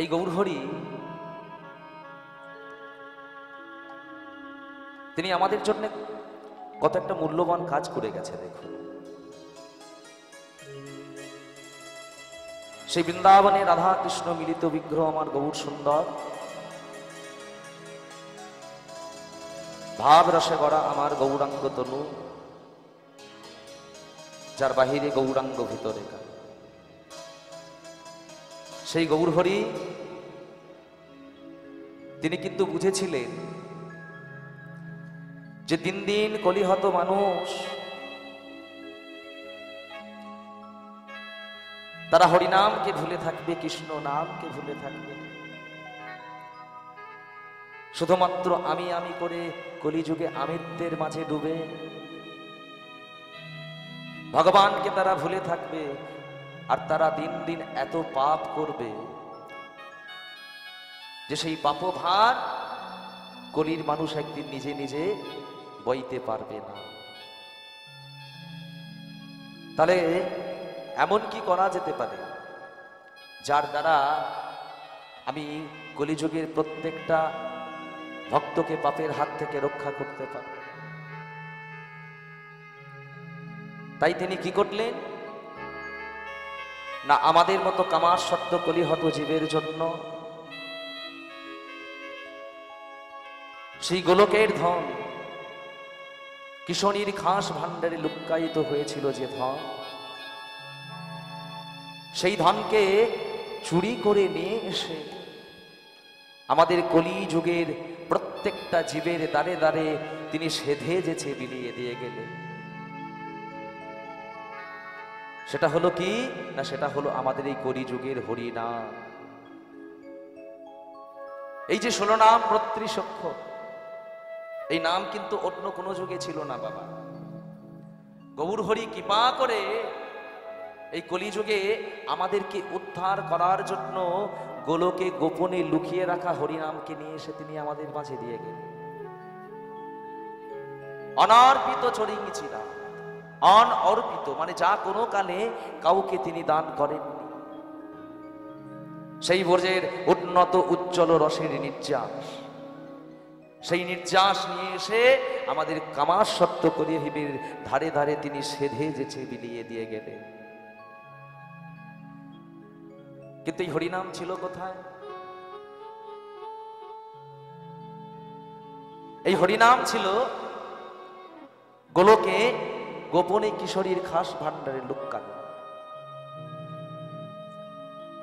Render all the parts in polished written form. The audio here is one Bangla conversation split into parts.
এই গৌরহরি তিনি আমাদের জন্য কত একটা মূল্যবান কাজ করে গেছে। দেখুন, সেই বৃন্দাবনে রাধা কৃষ্ণ মিলিত বিগ্রহ আমার গৌর সুন্দর, ভাব রসে গড়া আমার গৌরাঙ্গ তনু, যার বাহিরে গৌরাঙ্গ ভিতরে কাল। সেই গৌরহরি তিনি কিন্তু বুঝেছিলেন যে দিন দিন কলিহত মানুষ তারা হরিনামকে ভুলে থাকবে, কৃষ্ণ নামকে ভুলে থাকবে, শুধুমাত্র আমি আমি করে কলিযুগে আমিত্বের মাঝে ডুবে ভগবানকে তারা ভুলে থাকবে। আর তারা দিন দিন এত পাপ করবে যে সেই পাপভার কলির মানুষ একদিন নিজে নিজে বইতে পারবে না। তাহলে এমন কি করা যেতে পারে যার দ্বারা আমি কলিযুগের প্রত্যেকটা ভক্তকে পাপের হাত থেকে রক্ষা করতে পারি? তাই তিনি কি করলেন না, আমাদের মতো কামাসক্ত কলিহত জীবের জন্য সেই গোলকের ধন, কিশোরীর খাস ভাণ্ডারে লুক্কায়িত হয়েছিল যে ধন, সেই ধনকে চুরি করে নিয়ে এসে আমাদের কলিযুগের প্রত্যেকটা জীবের দ্বারে দ্বারে তিনি সেধে যেছে বিলিয়ে দিয়ে গেলেন। সেটা হলো কি না, সেটা হলো আমাদের এই কলিযুগের হরিনাম। এই যে 16 নাম 32 অক্ষর, এই নাম কিন্তু অন্য কোনো যুগে ছিল না বাবা। গৌরহরি কৃপা করে এই কলিযুগে আমাদেরকে উদ্ধার করার জন্য গোলকে গোপনে লুকিয়ে রাখা হরিনামকে নিয়ে এসে তিনি আমাদের মাঝে দিয়ে গেলেন। অনর্পিত চরিঙিছিলা, অনর্পিত মানে যা কোনো কালে কাউকে তিনি দান করেননি। সেই ব্রজের উন্নত উজ্জ্বল রসের নির্যাস, সেই নির্যাস নিয়ে এসে আমাদের কামাসক্ত কলিহিবের ধারে ধারে তিনি সেধে যেছে বিলিয়ে দিয়ে গেলেন। কিন্তু এই হরিনাম ছিল কোথায়? এই হরিনাম ছিল গোলকে গোপনে কিশোরীর খাস ভাণ্ডারে লুকানো।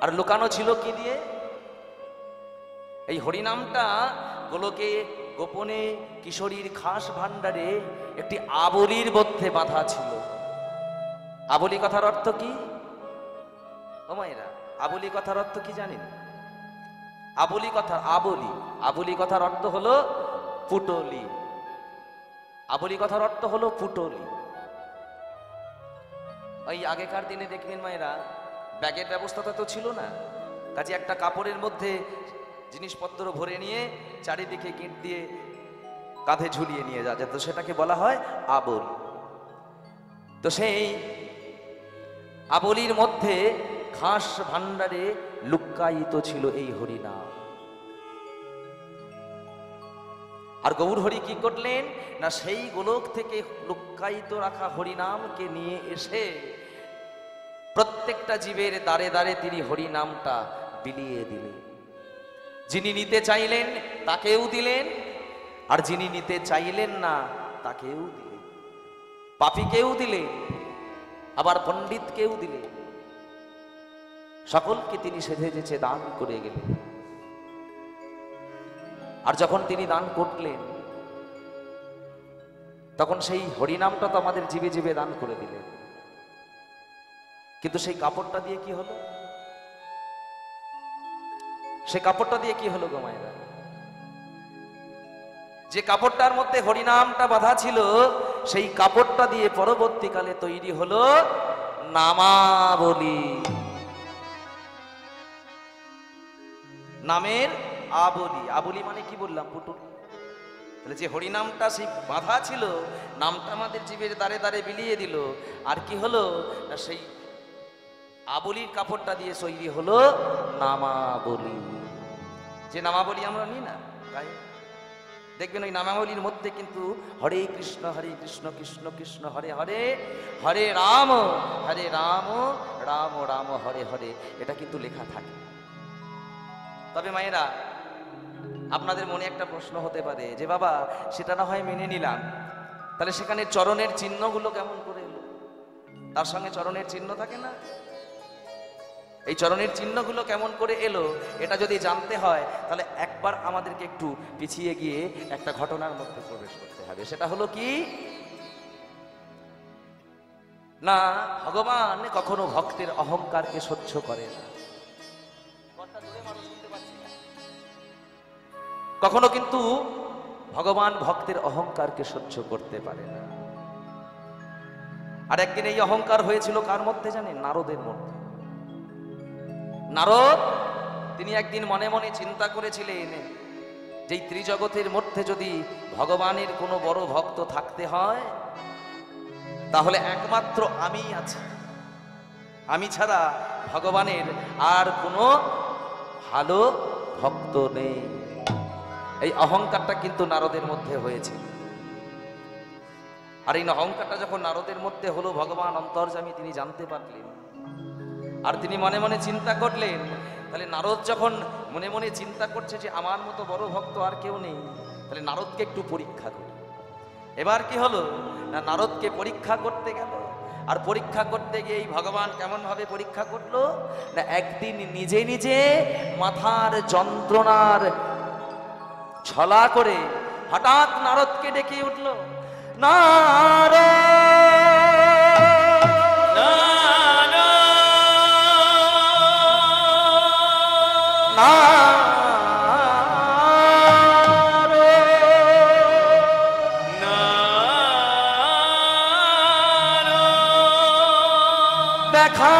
আর লুকানো ছিল কি দিয়ে? এই হরিনামটা গোলকে গোপনে কিশোরীর খাস ভাণ্ডারে একটি আবলির মধ্যে বাঁধা ছিল। আবলি কথার অর্থ কি ও মায়েরা? আবলি কথার অর্থ কি জানেন? আবলি কথার অর্থ হলো পুটলি। আবলি কথার অর্থ হলো পুটলি। ওই আগেকার দিনে দেখবেন মায়েরা, ব্যাগের ব্যবস্থাটা তো ছিল না, কাজে একটা কাপড়ের মধ্যে জিনিসপত্র ভরে নিয়ে চারিদিকে গিঁট দিয়ে কাঁধে ঝুলিয়ে নিয়ে যাওয়া যেত, সেটাকে বলা হয় আবল। তো সেই আবলির মধ্যে খাস ভাণ্ডারে লুক্কায়িত ছিল এই হরিনাম। আর গৌরহরি কি করলেন না, সেই গোলক থেকে লুক্কায়িত রাখা হরিনামকে নিয়ে এসে প্রত্যেকটা জীবের দ্বারে দ্বারে তিনি হরিনামটা বিলিয়ে দিলেন। যিনি নিতে চাইলেন তাকেও দিলেন, আর যিনি নিতে চাইলেন না তাকেও দিলেন। পাপীকেও দিলেন, আবার পণ্ডিতকেও দিলেন। সকলকে তিনি সেধে যেছে দান করে গেলেন। আর যখন তিনি দান করলেন তখন সেই হরিনামটা তো আমাদের জীবে জীবে দান করে দিলেন। কিন্তু সেই কাপড়টা দিয়ে কি হলো? সেই কাপড়টা দিয়ে কি হলো গো মায়েরা? যে কাপড়টার মধ্যে হরিনামটা বাঁধা ছিল, সেই কাপড়টা দিয়ে পরবর্তীকালে তৈরি হলো নামাবলী। নামের আবলি। আবলি মানে কি বললাম? পুটুল। তাহলে যে হরিনামটা সেই বাঁধা ছিল, নামটা আমাদের জীবের দ্বারে দ্বারে বিলিয়ে দিল। আর কি হলো না, সেই আবলির কাপড়টা দিয়ে তৈরি হলো নামাবলী। যে নামাবলী আমরা নিই না, তাই দেখবেন ওই নামাবলীর মধ্যে কিন্তু হরে কৃষ্ণ কৃষ্ণ কৃষ্ণ হরে হরে, হরে রাম রাম রাম হরে হরে, এটা কিন্তু লেখা থাকে। তবে মায়েরা, আপনাদের মনে একটা প্রশ্ন হতে পারে যে বাবা সেটা না হয় মেনে নিলাম, তাহলে সেখানে চরণের চিহ্নগুলো কেমন করে এলো? তার সঙ্গে চরণের চিহ্ন থাকে না? এই চরণের চিহ্নগুলো কেমন করে এলো এটা যদি জানতে হয়, তাহলে একবার আমাদেরকে একটু পিছিয়ে গিয়ে একটা ঘটনার মধ্যে প্রবেশ করতে হবে। সেটা হলো কি না, ভগবান কখনো ভক্তের অহংকারকে সহ্য করে না। কখনো কিন্তু ভগবান ভক্তের অহংকারকে সহ্য করতে পারে না। আর একদিন এই অহংকার হয়েছিল কার মধ্যে জানেন? নারদের মধ্যে। নারদ তিনি একদিন মনে মনে চিন্তা করেছিলেন যে ত্রিজগতের মধ্যে যদি ভগবানের কোনো বড় ভক্ত থাকতে হয় তাহলে একমাত্র আমিই আছি, আমি ছাড়া ভগবানের আর কোনো ভালো ভক্ত নেই। এই অহংকারটা কিন্তু নারদের মধ্যে হয়েছে। আর এই অহংকারটা যখন নারদের মধ্যে হলো, ভগবান অন্তর্যামী তিনি জানতে পারলেন। আর তিনি মনে মনে চিন্তা করলেন, তাহলে নারদ যখন মনে মনে চিন্তা করছে যে আমার মতো বড় ভক্ত আর কেউ নেই, তাহলে নারদকে একটু পরীক্ষা করি। এবার কি হলো না, নারদকে পরীক্ষা করতে গেল। আর পরীক্ষা করতে গিয়ে ভগবান কেমন ভাবে পরীক্ষা করলো না, একদিন নিজে নিজে মাথার যন্ত্রণার ছলা করে হঠাৎ নারদকে ডেকে উঠল, নারদ দেখা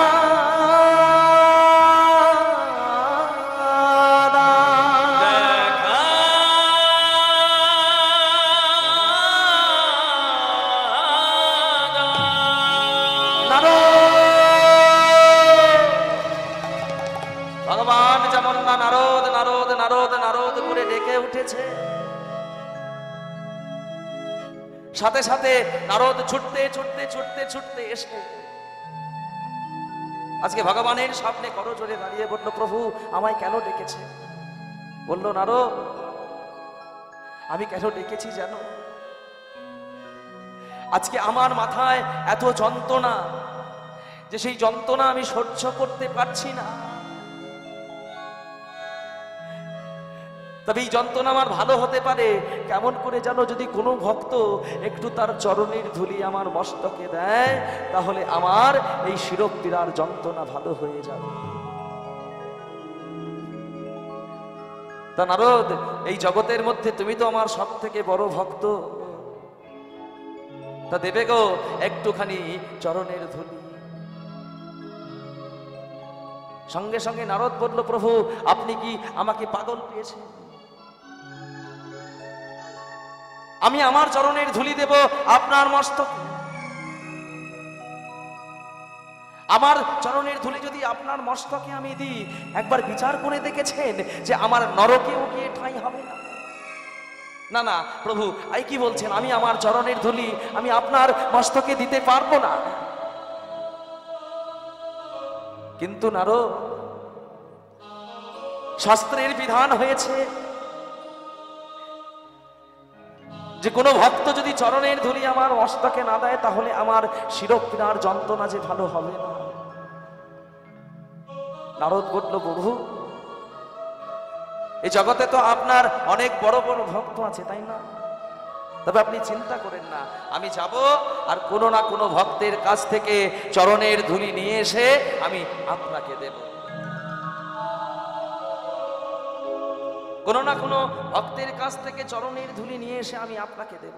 ভগবান যেমন না নারদ নারদ নারদ নারদ করে ডেকে উঠেছে, সাথে সাথে নারদ ছুটতে ছুটতে ছুটতে ছুটতে এসে আজকে ভগবানের সামনে করজোড়ে দাঁড়িয়ে বলল, প্রভু আমায় কেন ডেকেছে? বলল, নারদ আমি কেন ডেকেছি জানো? আজকে আমার মাথায় এত যন্ত্রণা যে সেই যন্ত্রণা আমি সহ্য করতে পারছি না। তবে এই যন্ত্রণা আমার ভালো হতে পারে কেমন করে জানো? যদি কোনো ভক্ত একটু তার চরণের ধুলি আমার মস্তকে দেয়, তাহলে আমার এই শিরোপীড়ার যন্ত্রণা ভালো হয়ে যাবে। তা নারদ, এই জগতের মধ্যে তুমি তো আমার সব থেকে বড় ভক্ত, তা দেবে গো একটুখানি চরণের ধুলি? সঙ্গে সঙ্গে নারদ বলল, প্রভু আপনি কি আমাকে পাগল পেয়েছেন? আমি আমার চরণের ধুলি দেব আপনার মস্তকে? আমার চরণের ধুলি যদি আপনার মস্তকে আমি দিই, একবার বিচার করে দেখেছেন যে আমার নরকেও গিয়ে ঠাঁই হবে না? না না প্রভু, এই কি বলছেন? আমি আমার চরণের ধুলি আমি আপনার মস্তকে দিতে পারবো না। কিন্তু নারদ, শাস্ত্রের বিধান হয়েছে যে কোনো ভক্ত যদি চরণের ধুলি আমার মস্তকে না দেয়, তাহলে আমার শিরোপীড়ার যন্ত্রণা যে ভালো হবে না। নারদ বলল, প্রভু এই জগতে তো আপনার অনেক বড় বড় ভক্ত আছে, তাই না? তবে আপনি চিন্তা করেন না, আমি যাব আর কোনো না কোনো ভক্তের কাছ থেকে চরণের ধুলি নিয়ে এসে আমি আপনাকে দেব। কোনো না কোনো ভক্তের কাছ থেকে চরণের ধুলি নিয়ে এসে আমি আপনাকে দেব।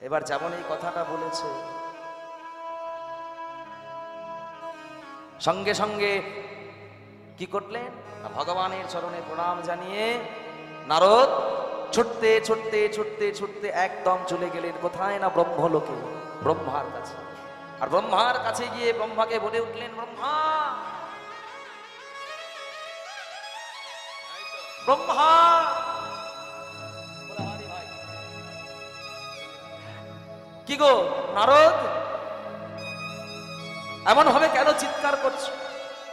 এবার যেমন এই কথাটা বলেছে, সঙ্গে সঙ্গে কি করলেন? ভগবানের চরণে প্রণাম জানিয়ে নারদ ছুটতে ছুটতে ছুটতে ছুটতে একদম চলে গেলেন কোথায় না? ব্রহ্মলোকে, ব্রহ্মার কাছে। আর ব্রহ্মার কাছে গিয়ে ব্রহ্মাকে বলে উঠলেন, ব্রহ্মা, ব্রহ্মা, কি গো নারদ, এমন ভাবে কেন চিৎকার করছো?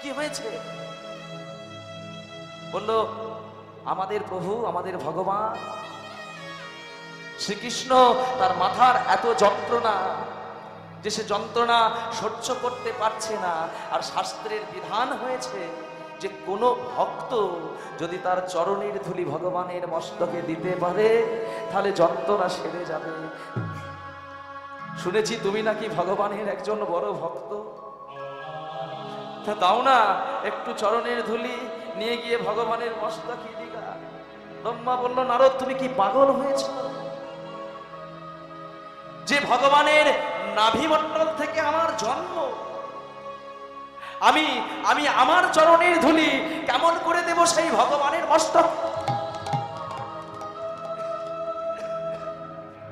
কি হয়েছে? বলল, আমাদের প্রভু, আমাদের ভগবান শ্রীকৃষ্ণ, তার মাথার এত যন্ত্রণা যে সে যন্ত্রণা সহ্য করতে পারছে না। আর শাস্ত্রের বিধান হয়েছে যে কোনো ভক্ত যদি তার চরণের ধুলি ভগবানের মস্তকে দিতে পারে তাহলে যন্ত্রণা সেরে যাবে। শুনেছি তুমি নাকি ভগবানের একজন বড় ভক্ত, তা দাও না একটু চরণের ধুলি নিয়ে গিয়ে ভগবানের মস্তকে দিগা। ব্রহ্মা বলল, নারদ, তুমি কি পাগল হয়েছ? যে ভগবানের নাভিমণ্ডল থেকে আমার জন্ম, আমি আমার চরণের ধুলি কেমন করে দেব সেই ভগবানের মস্তক?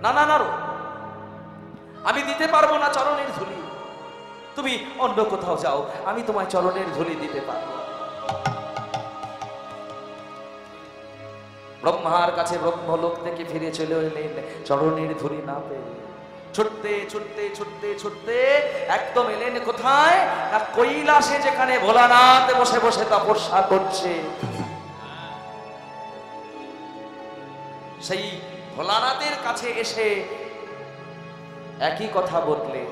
না না নারদ, আমি দিতে পারবো না চরণের ধুলি। তুমি অন্য কোথাও যাও, আমি তোমায় চরণের ধুলি দিতে পারবো। ব্রহ্মার কাছে ব্রহ্মলোক থেকে ফিরে চলে এলেন চরণের ধুলি না পেয়ে। ছুটতে ছুটতে ছুটতে ছুটতে একদম এলেন কোথায়? না কৈলাসে, যেখানে ভোলানাথ বসে বসে তপস্যা করছে। সেই ভোলানাথের কাছে এসে একই কথা বললে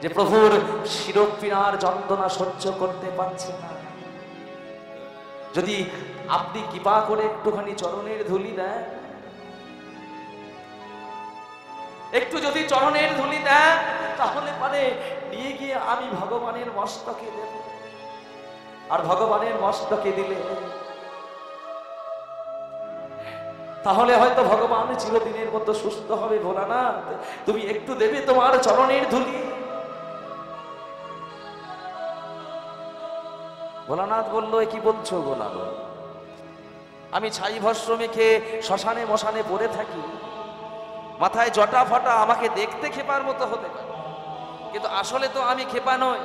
যে প্রভুর শিরোপীড়ার যন্ত্রণা সহ্য করতে পারছে না, যদি আপনি কৃপা করে একটুখানি চরণের ধুলি দেন, একটু যদি চরণের ধুলি দেন, তাহলে পারে নিয়ে গিয়ে আমি ভগবানের মস্তকে দেব। আর ভগবানের মস্তকে দিলে তাহলে হয়তো ভগবান চিরদিনের মতো সুস্থ হবে। ভোলানাথ, তুমি একটু দেবে তোমার চরণের ধুলি? ভোলানাথ বলল, কি বলছো গোলাপ? আমি ছাই ভস্ম মেখে শ্মশানে মশানে পড়ে থাকি, মাথায় জটা ফটা, আমাকে দেখতে খেপার মতো হতে পারে, কিন্তু আসলে তো আমি খেপা নই।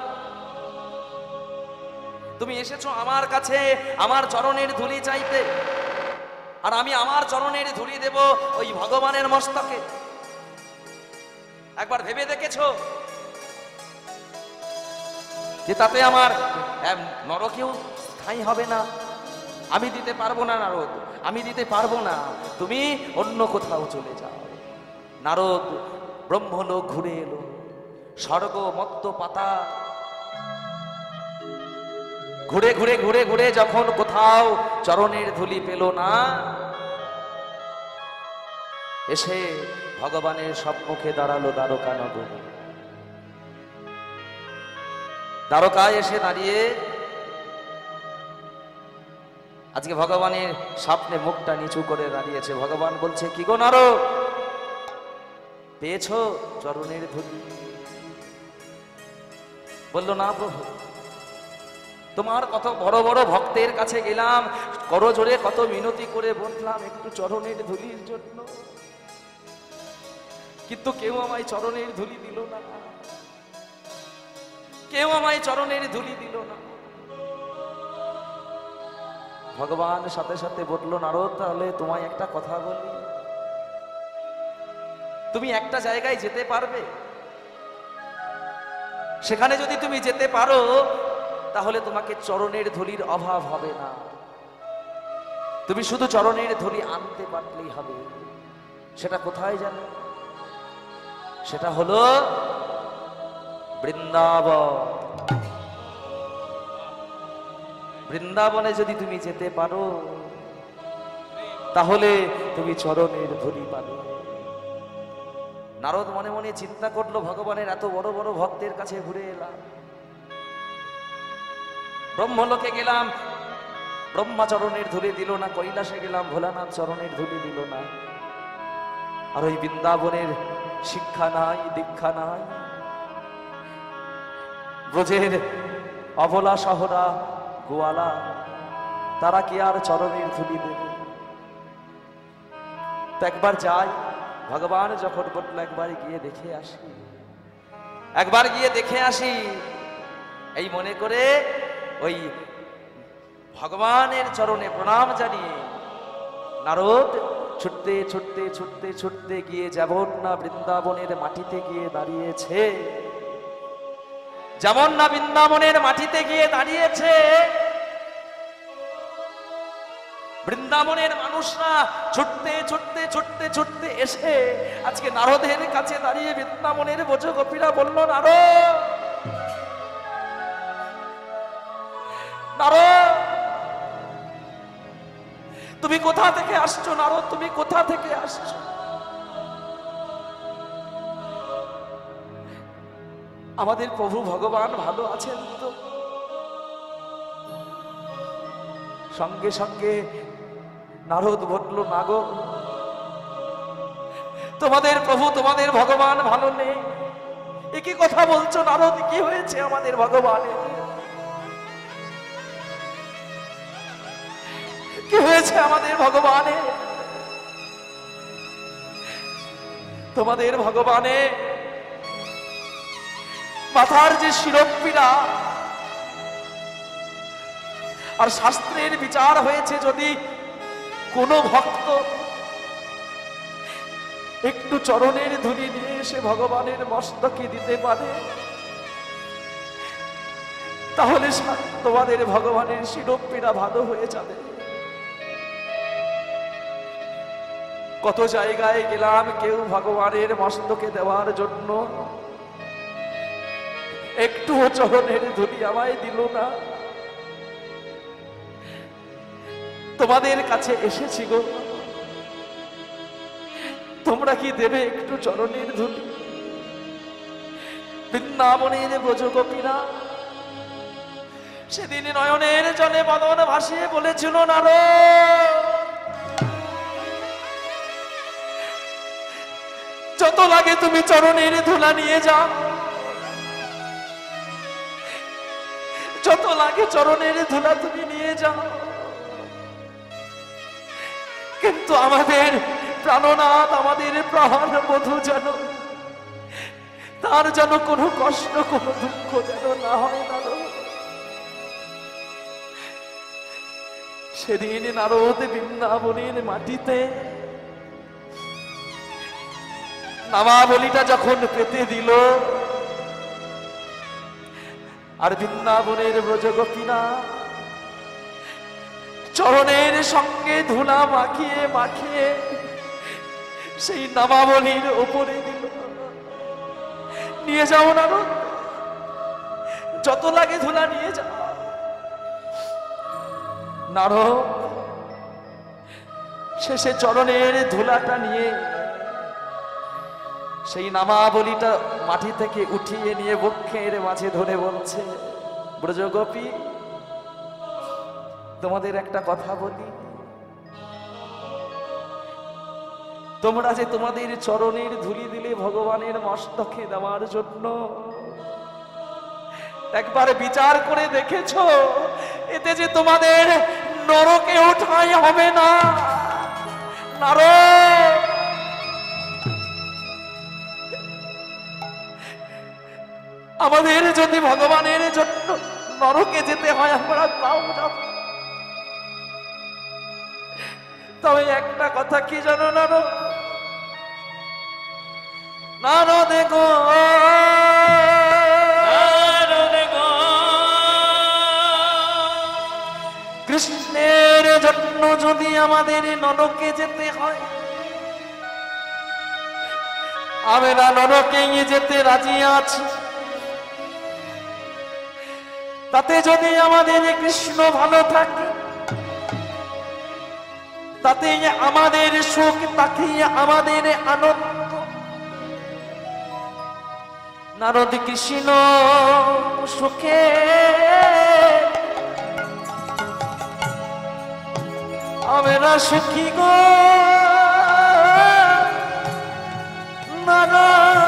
তুমি এসেছো আমার কাছে আমার চরণের ধুলি চাইতে, আর আমি আমার চরণের ধুলি দেব ওই ভগবানের মস্তকে। একবার ভেবে দেখেছো যে তাতে আমার নরকেও স্থায়ী হবে না? আমি দিতে পারবো না নারদ, আমি দিতে পারবো না, তুমি অন্য কোথাও চলে যাও। নারদ ব্রহ্মলোক ঘুরে এলো, স্বর্গ মত্ত পাতা ঘুরে ঘুরে ঘুরে ঘুরে যখন কোথাও চরণের ধুলি পেল না, এসে ভগবানের সম্মুখে দাঁড়ালো দ্বারকা নগর। দ্বারকায় এসে দাঁড়িয়ে আজকে ভগবানের সামনে মুখটা নিচু করে দাঁড়িয়েছে। ভগবান বলছে, কি গো নারদ, পেয়েছো চরণের ধুলি? বলল, না প্রভু, তোমার কত বড় বড় ভক্তের কাছে গেলাম, করজোড়ে কত মিনতি করে বললাম একটু চরণের ধুলির জন্য, কিন্তু কেউ আমায় চরণের ধুলি দিল না, কেউ আমায় চরণের ধুলি দিল না। ভগবান সাথে সাথে বলল, নারদ, তাহলে তোমায় একটা কথা বলি, তুমি একটা জায়গায় যেতে পারবে? সেখানে যদি তুমি যেতে পারো তাহলে তোমাকে চরণের ধুলির অভাব হবে না, তুমি শুধু চরণের ধুলি আনতে পারলেই হবে। সেটা কোথায় জানো? সেটা হলো বৃন্দাবন। বৃন্দাবনে যদি তুমি যেতে পারো তাহলে তুমি চরণের ধুলি পাবে। নারদ মনে মনে চিন্তা করলো, ভগবানের এত বড় বড় ভক্তের কাছে ঘুরে এলাম, ব্রহ্মলোকে গেলাম, ব্রহ্মা চরণের ধুলি দিল না, কৈলাসে গেলাম, ভোলানাথ চরণের ধুলি দিল না, আর ওই বৃন্দাবনের শিক্ষা নাই, দীক্ষা নাই, ব্রজের অবলা শহরা গোয়ালা, তারা কি আর চরণের ধুলি দেবে? তো একবার যাই, ভগবান যখন বলল একবার গিয়ে দেখে আসি। একবার গিয়ে দেখে আসি, এই মনে করে ওই ভগবানের চরণে প্রণাম জানিয়ে নারদ ছুটতে ছুটতে ছুটতে ছুটতে গিয়ে যেমন না বৃন্দাবনের মাটিতে গিয়ে দাঁড়িয়েছে, যেমন না বৃন্দাবনের মাটিতে গিয়ে দাঁড়িয়েছে, বৃন্দাবনের মানুষরা ছুটতে ছুটতে ছুটতে ছুটতে এসে আজকে নারদের কাছে দাঁড়িয়ে বৃন্দাবনের ব্রজগোপীরা বলল, নারদ, নারদ, তুমি কোথা থেকে আসছো? নারদ, তুমি কোথা থেকে আসছো? আমাদের প্রভু ভগবান ভালো আছেন তো? সঙ্গে সঙ্গে নারদ বলল, না গো, তোমাদের প্রভু, তোমাদের ভগবান ভালো নেই। এ কি কথা বলছো নারদ? কি হয়েছে আমাদের ভগবানের? কি হয়েছে আমাদের ভগবানের? তোমাদের ভগবানের মাথার যে শিরোপীড়া, আর শাস্ত্রের বিচার হয়েছে যদি কোন ভক্ত একটু চরণের ধুলি নিয়ে এসে ভগবানের মস্তকে দিতে পারে, তাহলে তোমাদের ভগবানের শিরোপীড়া ভালো হয়ে যাবে। কত জায়গায় গেলাম, কেউ ভগবানের মস্তকে দেওয়ার জন্য একটুও চরণের ধুলি আমায় দিল না। তোমাদের কাছে এসেছি গো, তোমরা কি দেবে একটু চরণের ধুলি? বৃন্দাবনের ব্রজগোপীরা সেদিন নয়নের জলে বদন ভাসিয়ে বলেছিল, নারদ, যত লাগে তুমি চরণের ধুলা নিয়ে যাও, যত লাগে চরণের ধুলা তুমি নিয়ে যাও, কিন্তু আমাদের প্রাণনাথ, আমাদের প্রাণ বধূ যেন, তার যেন কোনো কষ্ট, কোনো দুঃখ যেন না হয়। নারদ, সেদিন নারদ বৃন্দাবনের মাটিতে নামাবলিটা যখন পেতে দিল, আর বৃন্দাবনের ব্রজগোপীরা চরণের সঙ্গে ধুলা মাখিয়ে মাখিয়ে সেই নামাবলির উপরে দিল, নিয়ে যাও নারদ, যত লাগে ধুলা নিয়ে যাও। নারদ শেষে চরণের ধুলাটা নিয়ে সেই নামাবলিটা মাটি থেকে উঠিয়ে নিয়ে বক্ষের মাঝে ধরে বলছে, ব্রজগোপী, তোমাদের একটা কথা বলি, তোমরা যে তোমাদের চরণের ধুলি দিলে ভগবানের মস্তকে দেওয়ার জন্য, একবার বিচার করে দেখেছো এতে যে তোমাদের নরকে ওঠাই হবে না? নারদ, আমাদের যদি ভগবানের জন্য নরকে যেতে হয় আমরা তাও যাব। তবে একটা কথা কি জানো নারদ? নারদ গো, কৃষ্ণের জন্য যদি আমাদের নরকে যেতে হয়, আমরা নরকে যেতে রাজি আছি। তাতে যদি আমাদের কৃষ্ণ ভালো থাকে, তাতে আমাদের সুখ, তাতে আমাদের আনন্দ। নারদ কৃষ্ণ সুখে আমরা সুখী গো নারদ।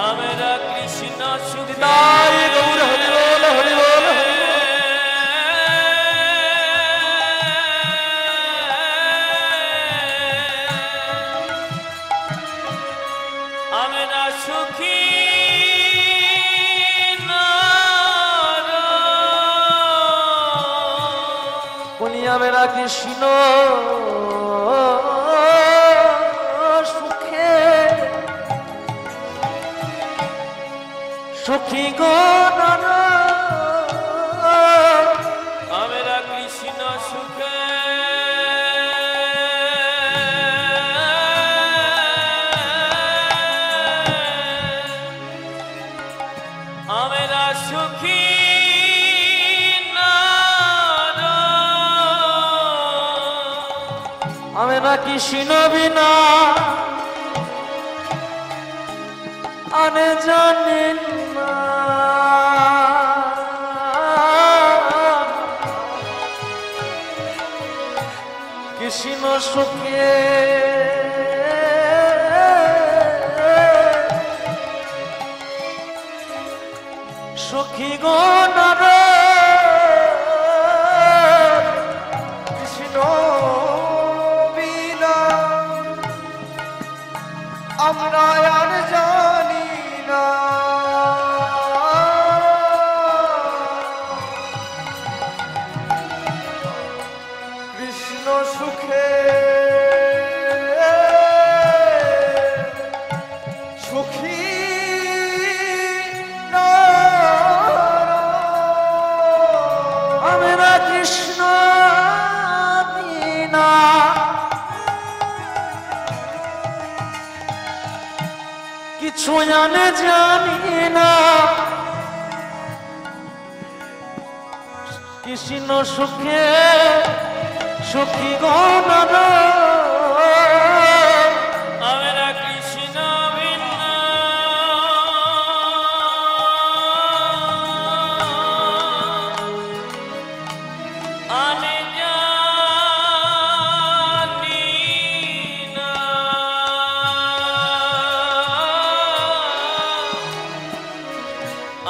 আমরা কৃষ্ণ সুখী গৌর হরি বল, হরি বল। আমরা কৃষ্ণ সুখে সুখী গো নানা আমরা কৃষ্ণ সুখে আমরা সুখী আমরা কৃষ্ণ বিনা আনে জানেন না কৃষ্ণ সুখে সুখী গো নারা কৃষ্ণ বিনা আমরা আর জানি না কৃষ্ণ সুখে সুখী আমরা কৃষ্ণ বিনা কিছু জানে জানি না কৃষ্ণ সুখে সুখী গো নারা আমরা কৃষ্ণ বিনা আনে জানি না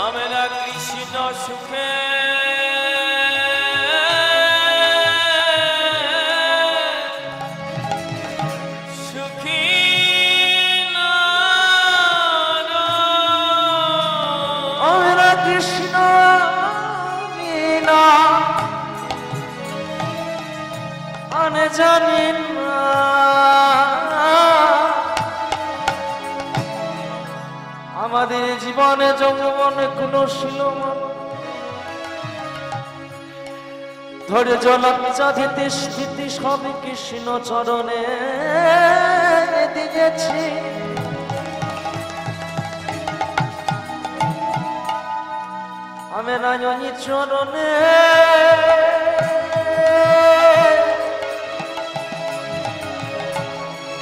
আমরা কৃষ্ণ সুখে সুখী আমরা কৃষ্ণ বিনা আনে জানি না আমাদের জীবনে যৌবনে কোনো শিলমান ধৈর্য লজ্জা ধীতি স্থিতি সবই কৃষ্ণ চরণে দিয়েছি আমি রাজনী চরণে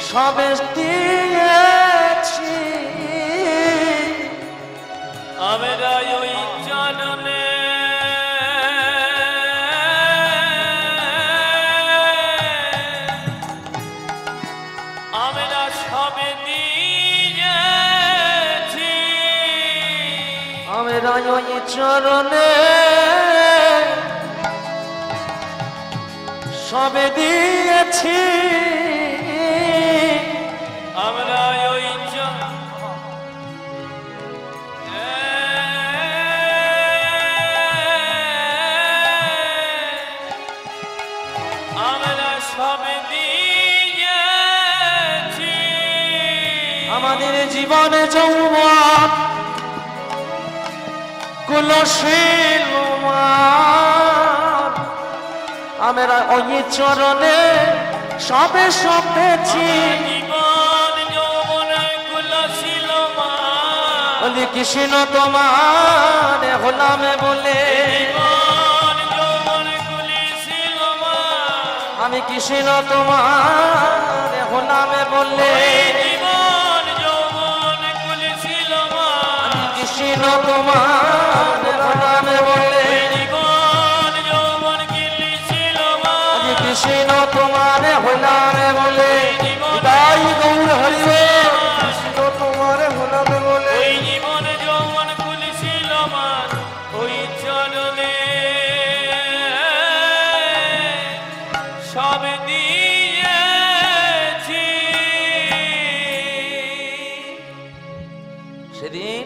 সবে দিয়েছি আমরা ওই চরণে আমরা সবে দিয়েছি আমি রাজনী চরণে সবে দিয়েছি আমরা ওই আমরা সবে দিয়েছি আমাদের জীবনে যৌবন কুলশীল আমরা ওই চরণে সবে সপেছি জীবন যৌবনে কুলশীল বলি কৃষ্ণ তোমার হলামে বলে জীবন যৌবনে কুলশীল আমি কৃষ্ণ তোমার হলামে বলে জীবন যৌবনে কুলশীল আমি কৃষ্ণ তোমার হলামে বলে জীবন যৌবন কুলশীল আমি কৃষ্ণ তোমার হলামে বলে তাই গৌর হরিবে কৃষ্ণ তোমার হলামে বলে ওই জীবন যৌবন কুলশীল ওই চরণে সব দিয়েছি সেদিন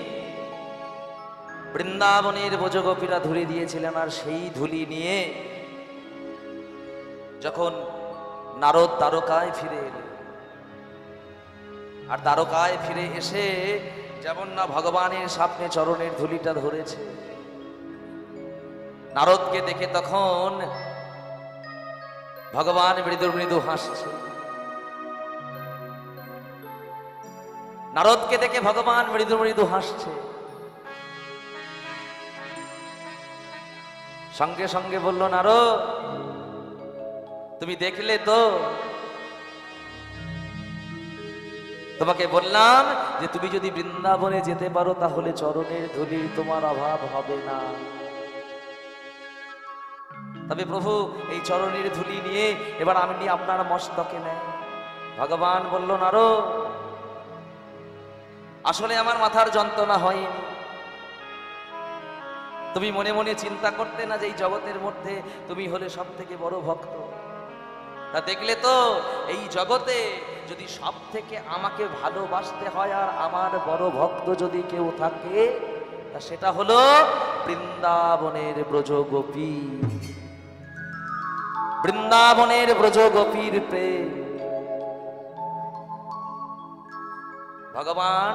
বৃন্দাবনের ব্রজগোপীরা ধুলি দিয়েছিলেন আর সেই ধুলি নিয়ে যখন নারদ দ্বারকায় ফিরে এলেন, আর দ্বারকায় ফিরে এসে যেমন না ভগবানের সামনে চরণের ধুলিটা ধরেছে, নারদকে দেখে তখন ভগবান মৃদু মৃদু হাসছে। নারদকে দেখে ভগবান মৃদু মৃদু হাসছে। সঙ্গে সঙ্গে বলল, নারদ তুমি দেখলে তো, তোমাকে বললাম যে তুমি যদি বৃন্দাবনে যেতে পারো তাহলে চরণের ধুলির তোমার অভাব হবে না। তবে প্রভু এই চরণের ধুলি নিয়ে এবার আমি আপনার মস্তকে নেই। ভগবান বলল, নারদ আসলে আমার মাথার যন্ত্রণা হয়নি। তুমি মনে মনে চিন্তা করতে না যে এই জগতের মধ্যে তুমি হলে সব থেকে বড় ভক্ত। তা দেখলে তো এই জগতে যদি সব থেকে আমাকে ভালোবাসতে হয় আর আমার বড় ভক্ত যদি কেউ থাকে, তা সেটা হলো বৃন্দাবনের ব্রজগোপী। বৃন্দাবনের ব্রজগোপীর প্রেম। ভগবান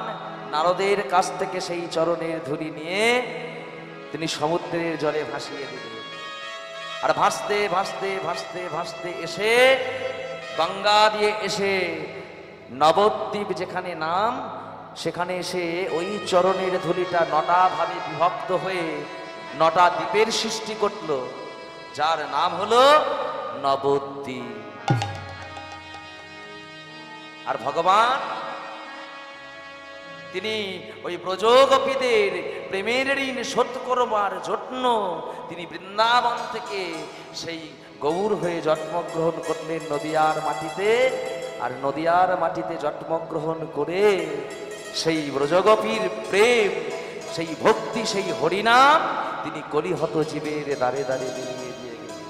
নারদের কাছ থেকে সেই চরণের ধুলি নিয়ে তিনি সমুদ্রের জলে ভাসিয়ে দিলেন। আর ভাসতে ভাসতে ভাসতে ভাসতে এসে গঙ্গা দিয়ে এসে নবদ্বীপ যেখানে নাম, সেখানে এসে ওই চরণের ধুলিটা 9টা ভাবে বিভক্ত হয়ে 9টা দ্বীপের সৃষ্টি করল, যার নাম হলো নবদ্বীপ। আর ভগবান তিনি ওই ব্রজগোপীদের প্রেমের ঋণ শোধ করবার জন্য তিনি বৃন্দাবন থেকে সেই গৌর হয়ে জন্মগ্রহণ করলেন নদিয়ার মাটিতে। আর নদিয়ার মাটিতে জন্মগ্রহণ করে সেই ব্রজগোপীর প্রেম, সেই ভক্তি, সেই হরিনাম তিনি কলিহত জীবের দ্বারে দ্বারে বিলিয়ে দিয়ে গেলেন।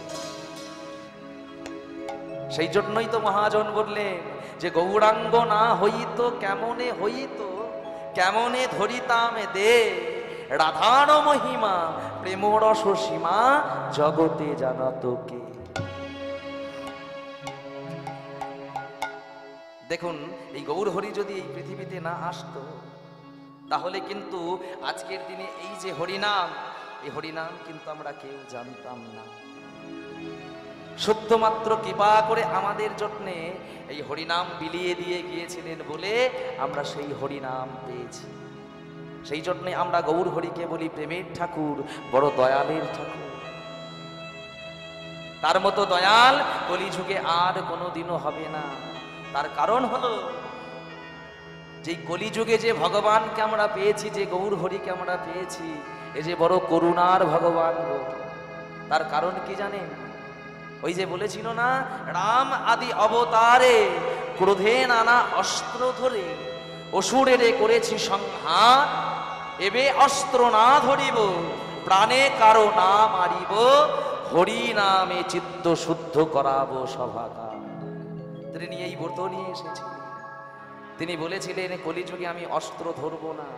সেই জন্যই তো মহাজন বললেন যে গৌরাঙ্গ না হইত কেমনে হইত, কেমনে ধরিতাম দে রাধার মহিমা প্রেমরস সীমা জগতে জানাতো কে। দেখুন এই গৌর হরি যদি এই পৃথিবীতে না আসতো তাহলে কিন্তু আজকের দিনে এই যে হরিনাম, এই হরিনাম কিন্তু আমরা কেউ জানতাম না। শুদ্ধমাত্র কৃপা করে আমাদের জন্যে এই হরিনাম বিলিয়ে দিয়ে গিয়েছিলেন বলে আমরা সেই হরিনাম পেয়েছি। সেই জন্যে আমরা গৌর হরিকে বলি প্রেমের ঠাকুর, বড় দয়ালের ঠাকুর। তার মতো দয়াল কলিযুগে আর কোনোদিনও হবে না। তার কারণ হলো যে কলিযুগে যে ভগবানকে আমরা পেয়েছি, যে গৌর হরিকে আমরা পেয়েছি, এ যে বড় করুণার ভগবান। তার কারণ কি জানেন? ওই যে বলেছিল না, রাম আদি অবতারে ক্রোধে নানা অস্ত্র ধরে অসুরেরে করেছি সংহার, এবে অস্ত্র না ধরিব প্রাণে কারো না মারিব, হরি নামে চিত্ত শুদ্ধ করাবো সভাকার। তিনি এই ব্রত নিয়ে এসেছিলেন। তিনি বলেছিলেন কলিযুগে আমি অস্ত্র ধরবো না,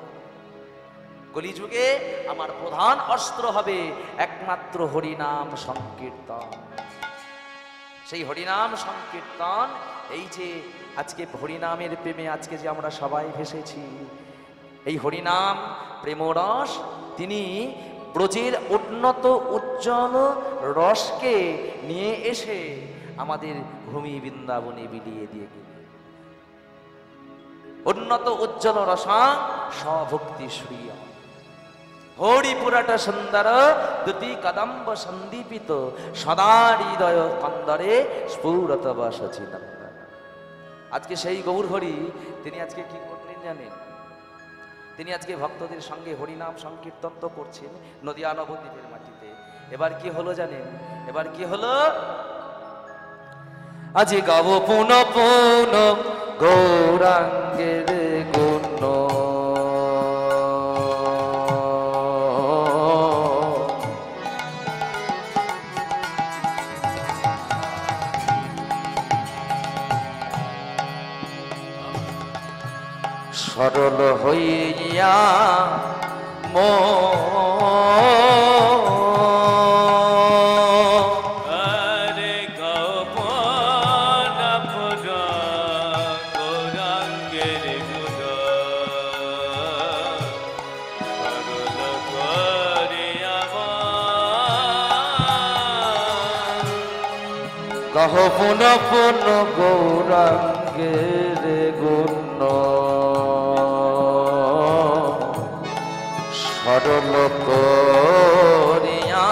কলিযুগে আমার প্রধান অস্ত্র হবে একমাত্র হরিনাম সংকীর্তন। সেই হরিনাম সংকীর্তন, এই যে আজকে হরিনামের প্রেমে আজকে যে আমরা সবাই ভেসেছি, এই হরিনাম প্রেমরস তিনি ব্রজের উন্নত উজ্জ্বল রসকে নিয়ে এসে আমাদের ভূমি বৃন্দাবনে বিলিয়ে দিয়ে গেলেন। উন্নত উজ্জ্বল রসাং স্বভক্তি শ্রিয় হরিপুরাট সুন্দর দুতি কদম্ব সন্দীপিত সদা হৃদয় কন্দরে স্ফুরত সচিনন্দন। আজকে সেই গৌর হরি তিনি আজকে কি করলেন জানেন? তিনি আজকে ভক্তদের সঙ্গে হরিনাম সংকীর্তন তো করছেন নদিয়া নবদ্বীপের মাটিতে। এবার কি হলো জানেন? এবার কি হলো? আজি গাব পুন পুন গৌরাঙ্গের গুণ, সরল হইয়া আরে গাও কহ পুন পুন গৌরাঙ্গের গুণ সরল করিয়া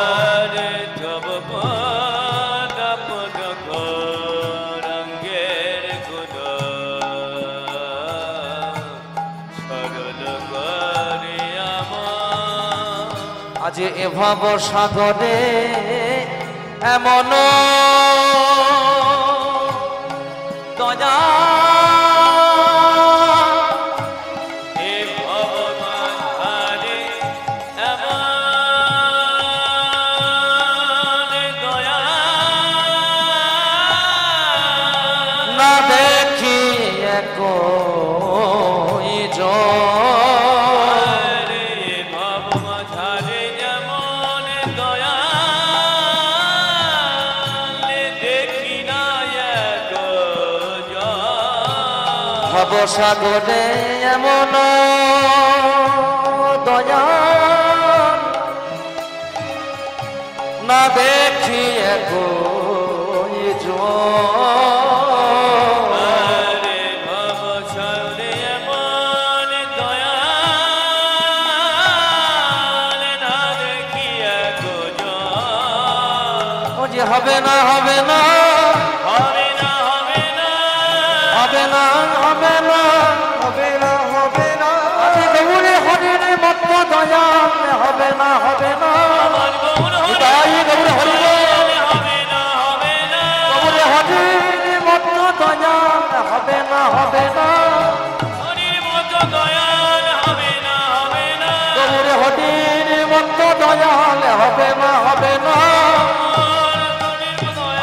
আরে জব পদ পদ গৌরাঙ্গের গুণ সরল করিয়া আজ এ ভব সাগরে এমন দয়া এ ভগবান হারে এমন দয়া না দেখি একই আরে ভগবান হারে এমন দয়া দেখি না এক ভব সাগরে এমন দয়া না দেখি একই আরে ভব সাগরে এমন দয়া না দেখি এক ও যে হবে না হবে না হবে না হবে না হবে না হবে না হবে না হবে না আজ গৌরে হরির মত দয়া হবে না হবে না আমার গৌর হরি তাই গৌরে হরি হবে না হবে না গৌরে হরির মত দয়া হবে না হবে না হরির মতো দয়াল হবে না হবে না গৌরে হরির মত দয়াল হবে না হবে না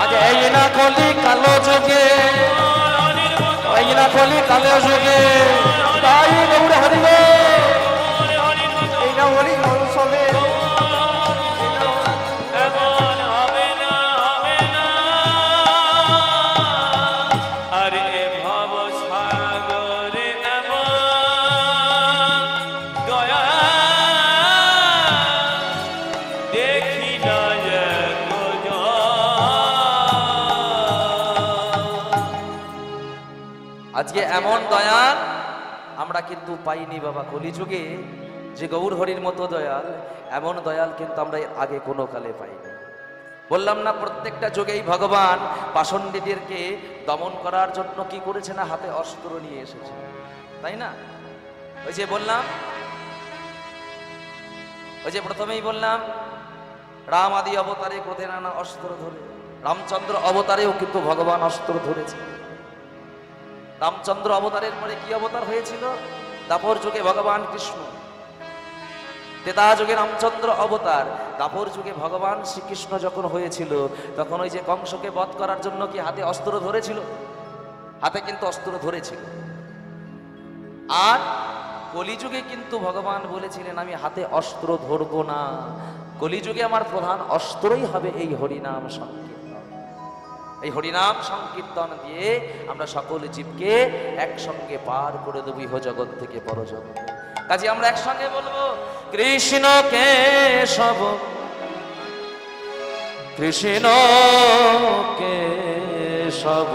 আজ এই না কলি কালো যুগে এই না কলি কালো যুগে তাই গৌরে হরি এই না হরি সবে এমন হবে না হবে না আরে ভব সাগরে এমন দয়া দেখি না এক আজকে এমন দয়াল আমরা কিন্তু পাইনি বাবা কলিযুগে, যে গৌর হরির মতো দয়াল, এমন দয়াল কিন্তু আমরা এর আগে কোনো কালে পাইনি। বললাম না প্রত্যেকটা যুগেই ভগবান পাষণ্ডীদেরকে দমন করার জন্য কি করেছে না, হাতে অস্ত্র নিয়ে এসেছে, তাই না? ওই যে বললাম, ওই যে প্রথমেই বললাম রাম আদি অবতারে ক্রোধে নানা অস্ত্র ধরে, রামচন্দ্র অবতারেও কিন্তু ভগবান অস্ত্র ধরেছে। রামচন্দ্র অবতারের পরে কি অবতার হয়েছিল? দাপর যুগে ভগবান কৃষ্ণ, তেতা যুগে রামচন্দ্র অবতার, দাপর যুগে ভগবান শ্রীকৃষ্ণ যখন হয়েছিল তখন ওই যে কংসকে বধ করার জন্য কি হাতে অস্ত্র ধরেছিল? হাতে কিন্তু অস্ত্র ধরেছিল। আর কলিযুগে কিন্তু ভগবান বলেছিলেন আমি হাতে অস্ত্র ধরবো না, কলিযুগে আমার প্রধান অস্ত্রই হবে এই হরিনাম সংকীর্তন। এই হরিনাম সংকীর্তন দিয়ে আমরা সকল জীবকে একসঙ্গে পার করে দেব ইহ জগৎ থেকে পরজগৎ। কাজে আমরা একসঙ্গে বলবো কৃষ্ণ কেশব, কৃষ্ণ কেশব,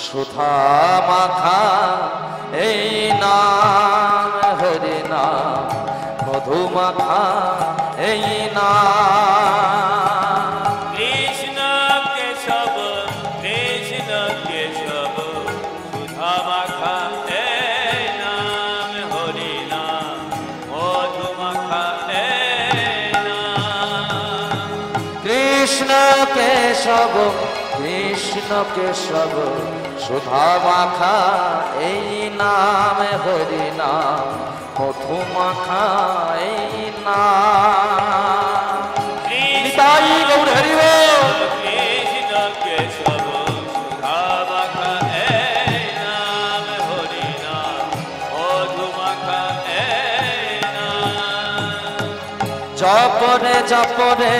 সুধা মাখা এই নাম, হরি নাম মধু মাখা এই নাম। কৃষ্ণ কেশব, কৃষ্ণ কেশব, সুধা মাখা এ নাম, হরি নাম মধু মাখা এ নাম। কৃষ্ণ কেশব, কৃষ্ণ কেশব, সুধা মাখা এই নাম, হরি নাম মধু মাখা এই নাম। নিতাই গৌর হরি বল। কৃষ্ণ কেশব, সুধা মাখা এ নাম, হরি নাম মধু মাখা এ নাম। জপরে জপরে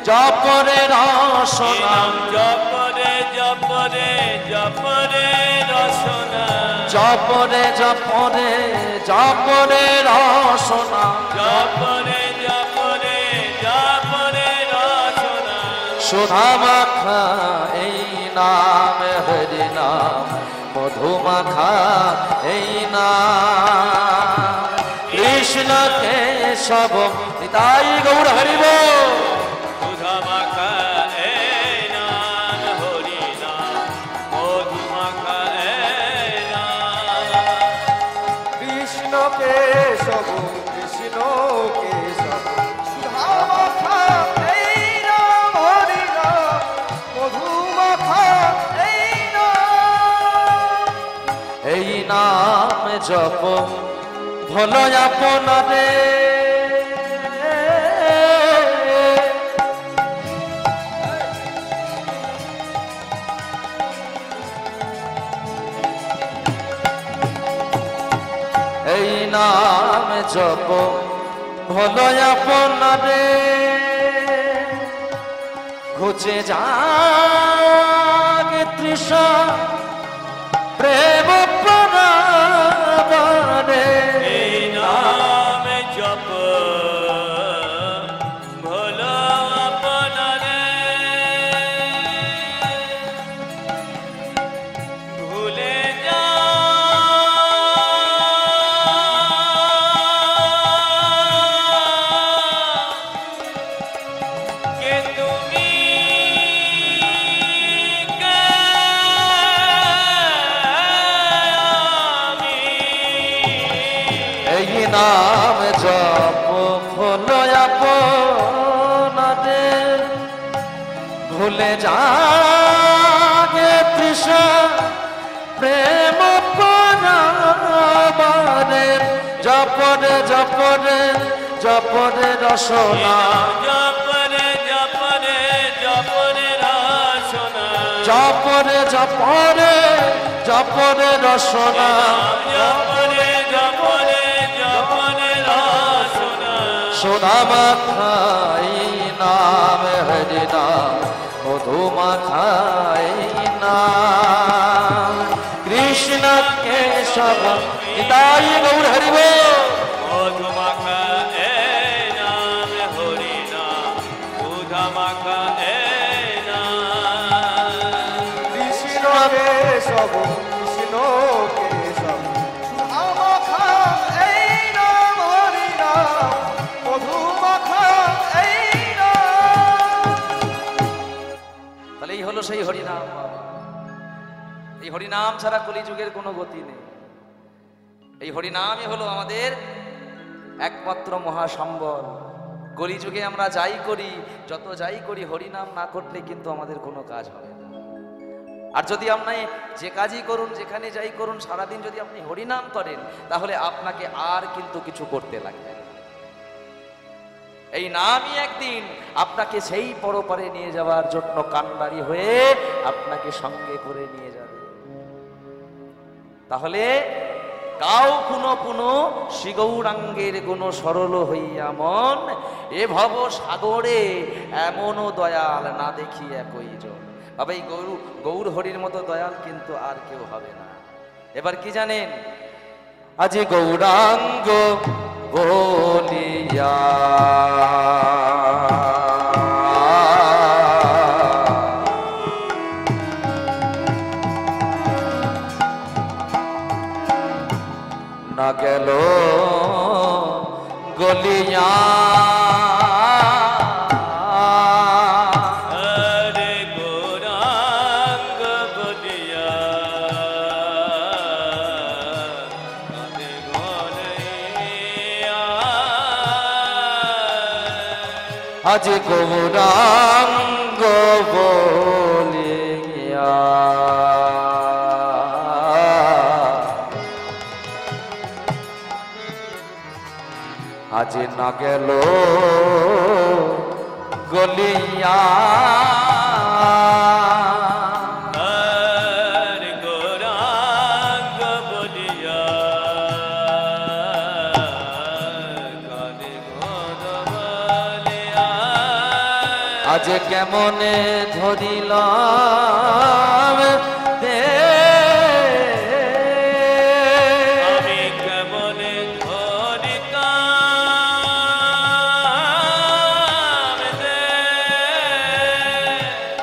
জপরে রসনা, জপরে জপরে জপরে রসনা, জপরে জপরে জপরে রসনা জপরে জপরে জপরে রচনা সুধা মাখা এই নাম হরি নাম মধু মাখা এই নাম কৃষ্ণ কেশব নিতাই গৌর হরিব সুধা মাখা এই নাম হরি নাম মধু মাখা এই নাম কৃষ্ণ কেশব কৃষ্ণ কেশব সুধা মাখা এই নাম হরি নাম মধু মাখা এই নাম এই নাম জপ ভল আপনারে এই নাম জপ ভল আপনারে ঘুচে যাগে তৃষা প্রেম প্রাণে এই নাম জপ ভোলা আপনারে ভুলে যা কে তুমি কে আমি এই নাম জপ ভুল আপনারে ভুলে যাগে তৃষা প্রেম প্রাণে জপরে জপরে জপরে রসনা জপরে জপরে জপরে রচনা জপরে জপরে জপরে রসনা জপরে জপরে জপরে রচনা সোনা মাখাই নাম হরি নাম মধু মাখাই নাম কৃষ্ণ কেশব নিতাই গৌর হরিব মধু মাখা এই নাম হরি নাম সুধা মাখা এই নাম কৃষ্ণ কেশব কৃষ্ণ কেশব সুধা মাখা এই নাম হরি নাম মধু মাখা এই নাম তাহলে এই হলো সেই হরিনাম। এই হরিনাম ছাড়া কলিযুগের কোনো গতি নেই। এই হরিনামই হলো আমাদের একমাত্র মহাসম্বল। কলিযুগে আমরা যাই করি, যত যাই করি, হরিনাম না করলে কিন্তু আমাদের কোনো কাজ হবে না। আর যদি আপনি যে কাজই করুন, যেখানে যাই করুন, সারাদিন যদি আপনি হরিনাম করেন, তাহলে আপনাকে আর কিন্তু কিছু করতে লাগবে না। এই নামই একদিন আপনাকে সেই পরপারে নিয়ে যাওয়ার জন্য কান্ডারি হয়ে আপনাকে সঙ্গে করে নিয়ে যাবে। তাহলে কাউ পুনো পুনো শ্রীগৌরাঙ্গের গুণ সরল হইয়া মন, এ ভব সাগরে এমনও দয়াল না দেখি একই জন। বাবা, এই গৌর হরির মতো দয়াল কিন্তু আর কেউ হবে না। এবার কি জানেন, আজ গৌরাঙ্গ বলিয়া না গেল গলিয়া হরে গৌরাঙ্গ বলিয়া হরে গৌরাইয়া আজ গৌরাঙ্গ বলিয়া আজ না গেল গলিয়া হরে গৌরাঙ্গ বলিয়া হরে গৌরাইয়া আজ কেমনে ধরিলাম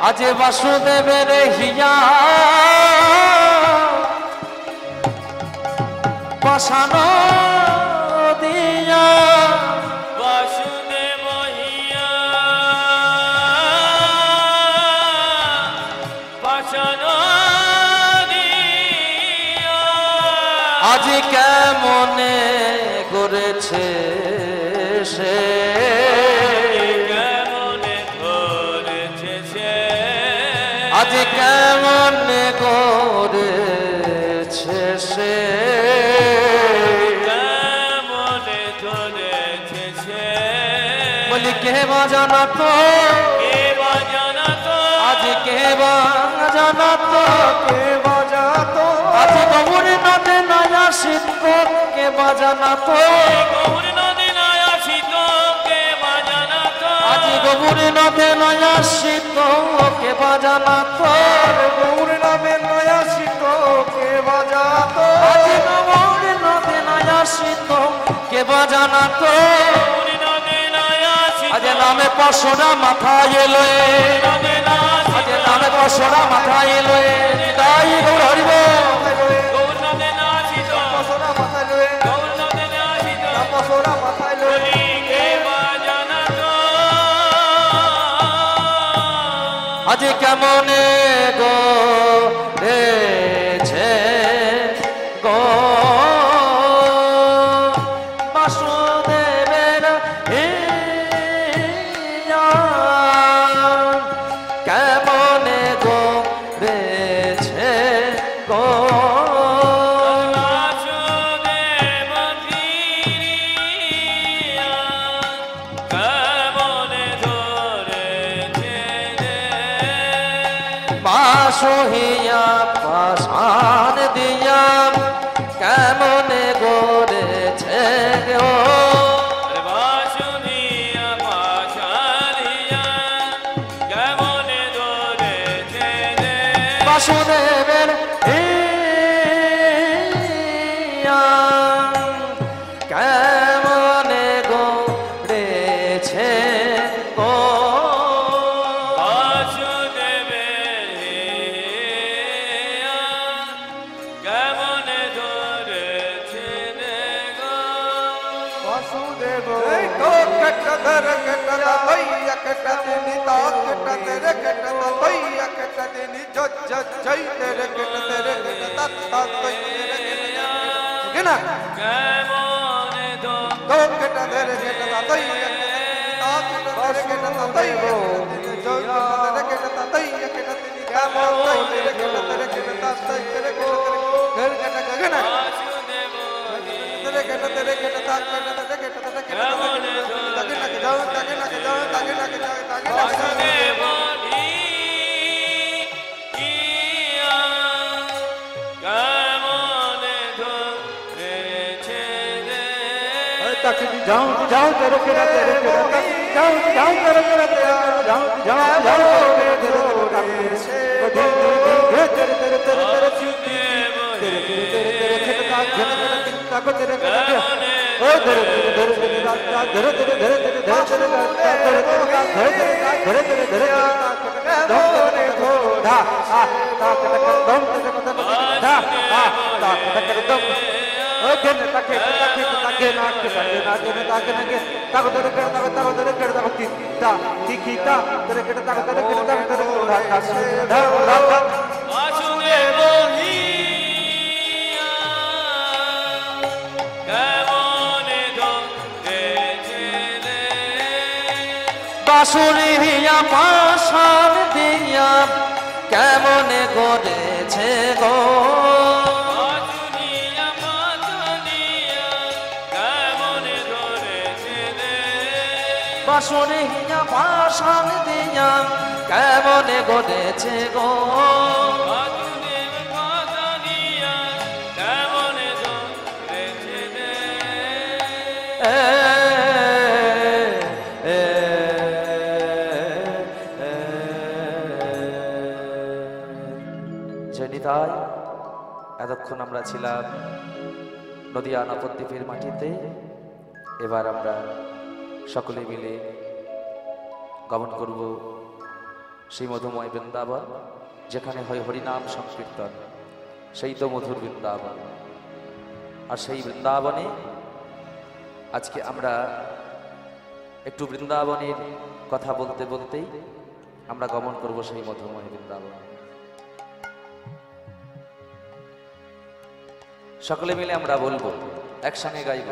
আজ বাসুদেবের হিয়া পাশানো দিয়া বাসুদেব হিয়া পাশানো দিয়া আজ কেমনে করেছে সে কেমনে ধরেছে সে আজ কেমনে করেছে সে কেমনে ধরেছে সে বলি কে বাজানাতো কে বাজানাতো আজ কে বাজানাতো কে বাজাতো আজ গৌরী নদে নয়া শীত কে বাজানাতো গৌর নদী নয়া শীত কে বাজানাতো আজ গৌরী নদে নয়া শীত কে বাজানাতো গৌর নামে নয়া শীত কে বাজাতো আজ গৌরী নদে নয়া শীত কে বাজানাতো গৌর নদী নয়া শীত আজ নামে পশরা মাথায় এলো নদী নয়া আজ নামে পশরা মাথায় এলো তাই গৌর হরিব গৌর নদী নয়া শীত পশরা মাথায় লয়ে গৌর নদী নয়া শীত পশরা মাথায় লয়ে বলি কে বাজানাতো আজ কেমনে গো রেছে গো বাসুদেবের হিয়া কেমনে গো রেছে গো বাসুদেব ফিরিয়া কেমনে ধরেছে রে বাসুহিয়া পাশান দিয়া কেমনে গড়েছে গো বাসুদিয়া পাশালিয়া কেমনে ধরেছে রে বাসুদেবের হিয়া কেমনে গড়েছে গো বাসুদেবের হিয়া কেমনে ধরেছে রে গো वासुदेव तो कटधर कटला भैया कटदिनी ता कटधर कटला भैया कटदिनी जज जज जय तेरे कटधर कटता ता तेरे कटना কেমনে तो कटधर कटला भैया ता कटधर कटता भैया जो कटधर कटता भैया कटदिनी क्या तेरे कटधर कटता तेरे को घर कटना गगना বাসুদেব तेरे कटधर कटता कटधर कटता ताके ना जाओ ताके ना जाओ ताके ना जाओ ताके ना বাসুদেব হিয়া কেমনে ধরেছে রে ताके जाओ जाओ तेरे के तेरे के जाओ जाओ तेरे के जाओ जाओ जाओ तेरे तेरे तेरे तेरे तेरे तेरे तेरे खटका खटका को तेरे के ओ तेरे तेरे तेरे रास्ता तेरे तेरे तेरे तेरे तेरे तेरे तेरे तेरे तेरे तेरे दम ने थोड़ा आ ता कटक दम तेरे को धा आ ता कटक दम ओ गन ताके ताके ताके ना के ताके ना के ताके ना के ताको तेरे के ताको तेरे के ताको ता तिखिता तेरे के ताको तेरे के ताको तेरे को धा धा धा বাসুদেব হিয়া কেমনে ধরেছে রে বাসুরি হিয়া পাশান দিয়া কেমনে গড়েছে গো বাসুদিয়া পাশালিয়া কেমনে ধরেছে রে বাসুরি হিয়া পাশান দিয়া কেমনে গড়েছে গো বাসুদেব পাশালিয়া কেমনে ধরেছে রে এ, এ, এ, জনিতাই এতক্ষণ আমরা ছিলাম নদিয়া নবদ্বীপের মাটিতে। এবার আমরা সকলে মিলে গমন করব সেই মধুময় বৃন্দাবন যেখানে হয় হরিনাম সংকীর্তন, সেই তো মধুর বৃন্দাবন। আর সেই বৃন্দাবনে আজকে আমরা একটু বৃন্দাবনের কথা বলতে বলতেই আমরা গমন করব সেই মধুময় বৃন্দাবন। সকলে মিলে আমরা বলবো, একসঙ্গে গাইব,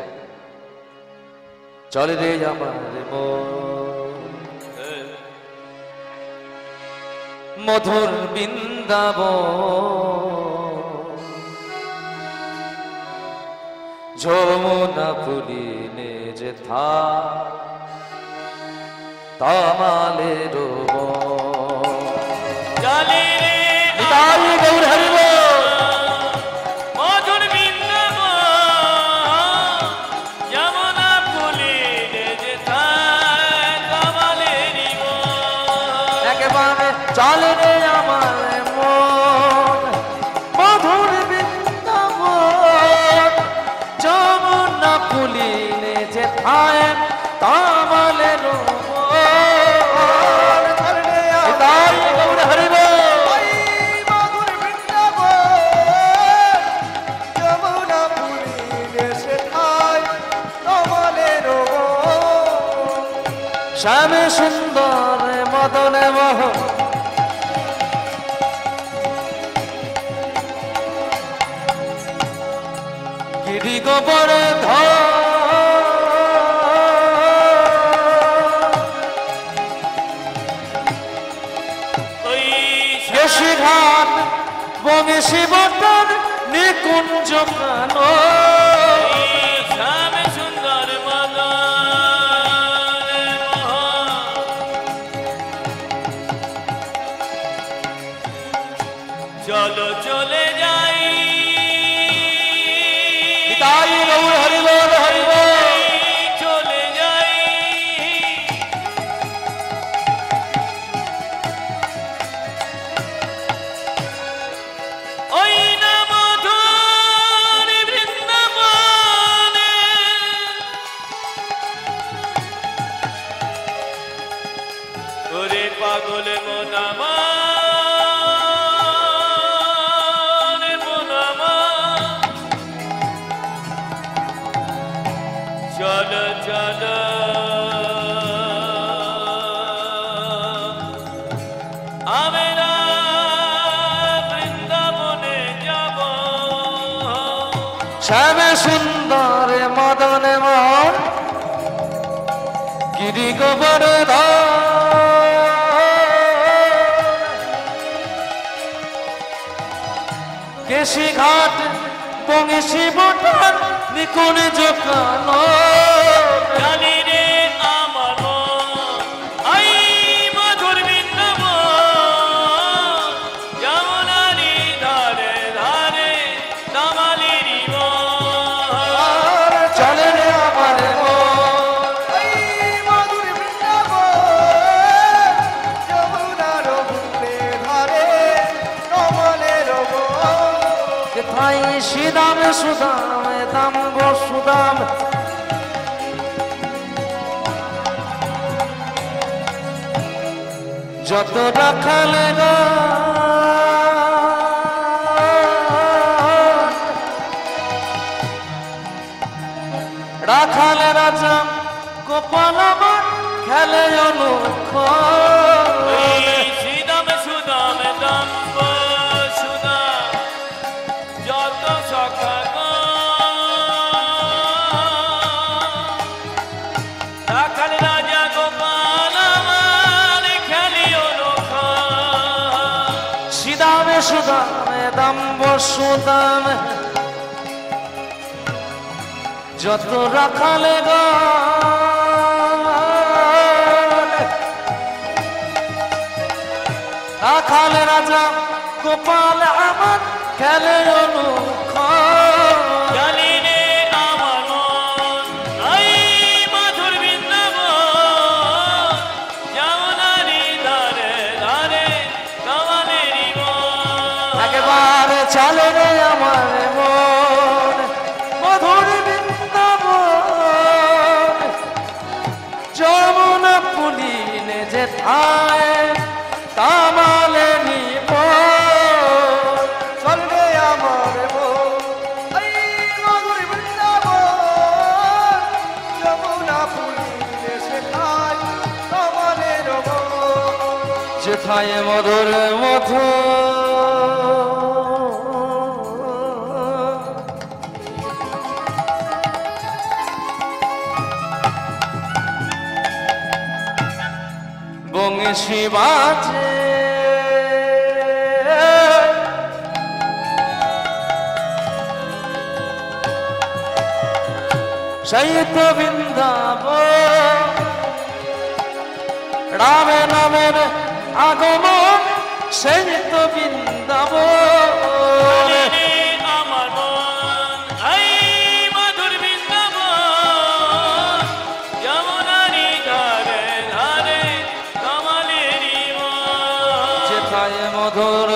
চলে রে আমার মধুর বৃন্দাবন, যমুনা পুলিনে যে তামালের চলে রে গৌর হরিব মধুর বৃন্দাবন, যমুনা পুলিনে যে কামালেরি মন। একেবারে চলে রে আমার মন মধুর বৃন্দাবন, যমুনা পুলিনে যে তামালের শ্যামে সুন্দর মদনে মোহ, গিরি গোবর কেশি ঘাট বংশী বটন নিকুঞ্জ কানো, শ্যামে সুন্দর মদনে মোহন। চলো চলে যাই তাই গৌর হরিবল হরিবল। চলে যাই ওই না মধুর বৃন্দাবনে, ওরে পাগল মন আমার, মন আমার। চলো চলো আমরা বৃন্দাবনে যাব। শ্যামে সুন্দর মদনে মোহন, গিরি গোবর কেশি ঘাট বংশী বটন নিকুঞ্জ কানো, জানি রে আমার মন, আই মধুর বৃন্দাবন, যমুনারি ধারে ধারে তামালেরি মন। চলে রে আমার কোথায় শ্রীদাম সুদাম দাম সুদাম, যত রাখালে রাখালে রাজা গোপাল আমার খেলে অনুখ, শ্রীদাম সুদাম দাম্ব সুদাম, যত সখা রাখাল রাজা গোপাল আমার খেলিও নৌকা। শ্রীদামে সুদামে দাম্ব সুদাম, যত রাখালে রাখালে রাজা গোপাল আমার খেলে অনুখ, জানি রে আমার মন, আই মধুর বৃন্দাবন, যমুনারি ধারে ধারে কামালেরি মন। একেবারে চলে রে আমার মন মধুর বৃন্দাবন, যমুনা পুলিনে যে ঠায় তা যেথায় মধুর মধু বংশী বাজে সেই তো বৃন্দাবন রামে নামের আগমন সেই তো বৃন্দাবন আমার মন এই মধুর বৃন্দাবন যমুনারি ধারে ধারে কমলেরি মন যেথায় মধুর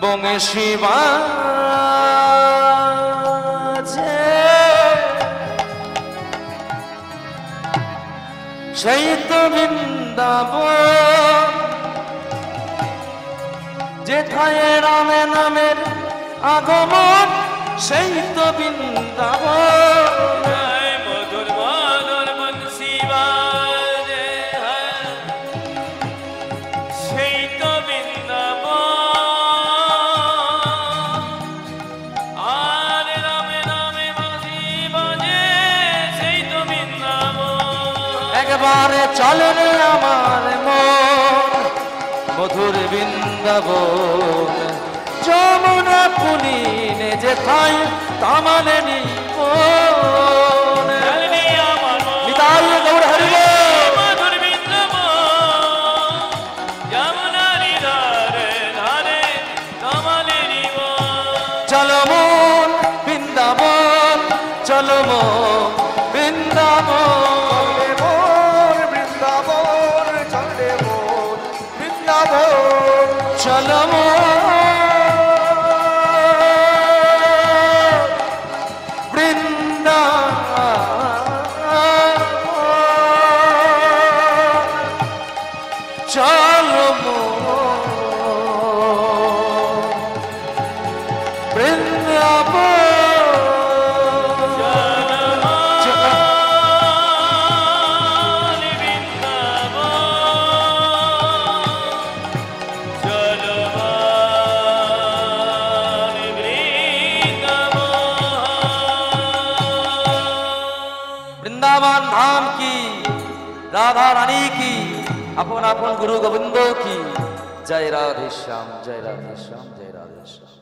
বংশী বাজে সেই তো বৃন্দাবন যেথায় রামে নামের আগমন সেই তো বৃন্দাবন মধুর মধুর বংশী বাজে সেই তো বৃন্দাবন আর রামে রামে বাঁশি বাজে সেই তো বৃন্দাবন একবারে চলে রে আমার মন মধুর বৃন্দাবন যমুনা পুলিনে যেথায় তামালে নিপন চলনি আমার মন নিতাই গৌর হরি বল। মধুর বৃন্দাবন যমুনারি ধারে ধারে কমলেরি মন চলো মন বৃন্দাবন চলো মন বৃন্দাবন চলে মোর বৃন্দাবন, চলে মোর বৃন্দাবন। চলো মন বৃন্দাবন চলো মন वृंदावन धाम की राधा रानी की अपन अपन गुरु गोविंदो की जय राधे श्याम जय राधे श्याम जय राधे श्याम।